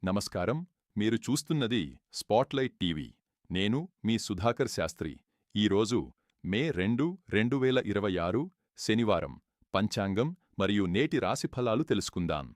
నమస్కారం. మీరు చూస్తున్నది స్పాట్లైట్ టీవీ. నేను మీ సుధాకర్ శాస్త్రి. ఈరోజు మే 2, 2026 శనివారం. పంచాంగం మరియు నేటి రాశిఫలాలు తెలుసుకుందాం.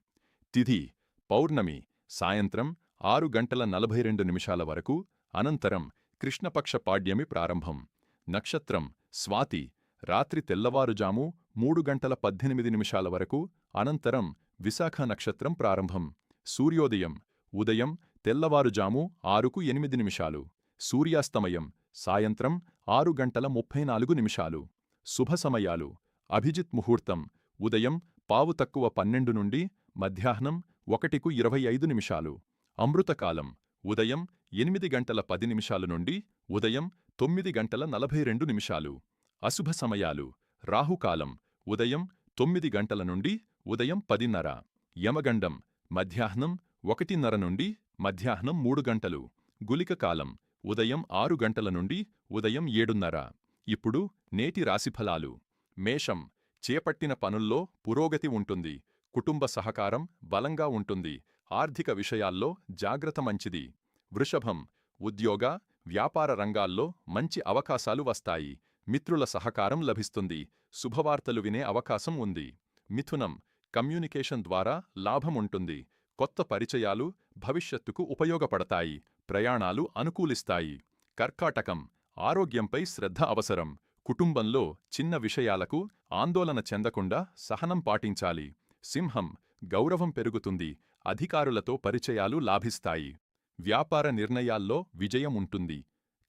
తిథి పౌర్ణమి సాయంత్రం 6:42 వరకు. అనంతరం కృష్ణపక్ష పాడ్యమి ప్రారంభం. నక్షత్రం స్వాతి రాత్రి తెల్లవారుజాము 3:18 వరకు. అనంతరం విశాఖ నక్షత్రం ప్రారంభం. సూర్యోదయం ఉదయం తెల్లవారుజాము 6:08. సూర్యాస్తమయం సాయంత్రం 6:34. శుభ సమయాలు అభిజిత్ ముహూర్తం ఉదయం 12:12 నుండి మధ్యాహ్నం 1:25. అమృతకాలం ఉదయం 8:10 నుండి ఉదయం 9:42. అశుభ సమయాలు రాహుకాలం ఉదయం 9 నుండి ఉదయం 10:30. యమగండం మధ్యాహ్నం 1:30 నుండి మధ్యాహ్నం 3 గుళిక కాలం ఉదయం 6 నుండి ఉదయం 7:30. ఇప్పుడు నేటి రాశిఫలాలు. మేషం చేపట్టిన పనుల్లో పురోగతి ఉంటుంది. కుటుంబ సహకారం బలంగా ఉంటుంది. ఆర్థిక విషయాల్లో జాగ్రత్త మంచిది. వృషభం ఉద్యోగ వ్యాపార రంగాల్లో మంచి అవకాశాలు వస్తాయి. మిత్రుల సహకారం లభిస్తుంది. శుభవార్తలు వినే అవకాశం ఉంది. మిథునం కమ్యూనికేషన్ ద్వారా లాభముంటుంది. కొత్త పరిచయాలు భవిష్యత్తుకు ఉపయోగపడతాయి. ప్రయాణాలు అనుకూలిస్తాయి. కర్కాటకం ఆరోగ్యంపై శ్రద్ధ అవసరం. కుటుంబంలో చిన్న విషయాలకు ఆందోళన చెందకుండా సహనం పాటించాలి. సింహం గౌరవం పెరుగుతుంది. అధికారులతో పరిచయాలు లాభిస్తాయి. వ్యాపార నిర్ణయాల్లో విజయం ఉంటుంది.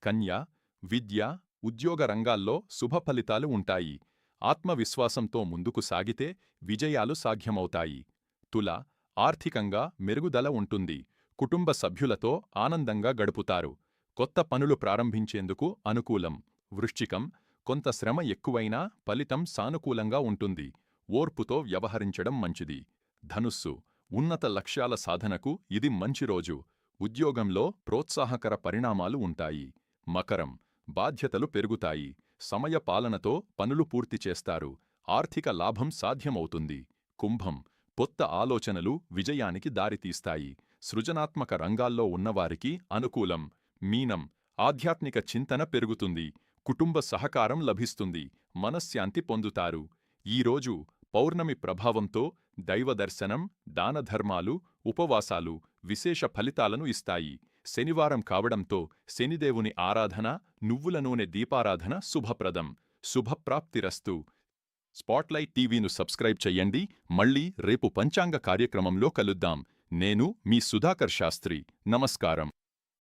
కన్య విద్య ఉద్యోగ రంగాల్లో శుభ ఫలితాలు ఉంటాయి. ఆత్మవిశ్వాసంతో ముందుకు సాగితే విజయాలు సాధ్యమవుతాయి. తుల ఆర్థికంగా మెరుగుదల ఉంటుంది. కుటుంబ సభ్యులతో ఆనందంగా గడుపుతారు. కొత్త పనులు ప్రారంభించేందుకు అనుకూలం. వృశ్చికం కొంత శ్రమ ఎక్కువైనా ఫలితం సానుకూలంగా ఉంటుంది. ఓర్పుతో వ్యవహరించడం మంచిది. ధనుస్సు ఉన్నత లక్ష్యాల సాధనకు ఇది మంచి రోజు. ఉద్యోగంలో ప్రోత్సాహకర పరిణామాలు ఉంటాయి. మకరం బాధ్యతలు పెరుగుతాయి. సమయ పాలనతో పనులు పూర్తి చేస్తారు. ఆర్థిక లాభం సాధ్యమవుతుంది. కుంభం కొత్త ఆలోచనలు విజయానికి దారితీస్తాయి. సృజనాత్మక రంగాల్లో ఉన్నవారికి అనుకూలం. మీనం ఆధ్యాత్మిక చింతన పెరుగుతుంది. కుటుంబ సహకారం లభిస్తుంది. మనశ్శాంతి పొందుతారు. ఈరోజు పౌర్ణమి ప్రభావంతో దైవదర్శనం దానధర్మాలు ఉపవాసాలు విశేష ఫలితాలను ఇస్తాయి. శనివారం కావడంతో శనిదేవుని ఆరాధన నువ్వుల నూనె దీపారాధన శుభప్రదం. శుభప్రాప్తిరస్తు. స్పాట్లైట్ టీవీను సబ్స్క్రైబ్ చెయ్యండి. మళ్ళీ రేపు పంచాంగ కార్యక్రమంలో కలుద్దాం. నేను మీ సుధాకర్ శాస్త్రి. నమస్కారం.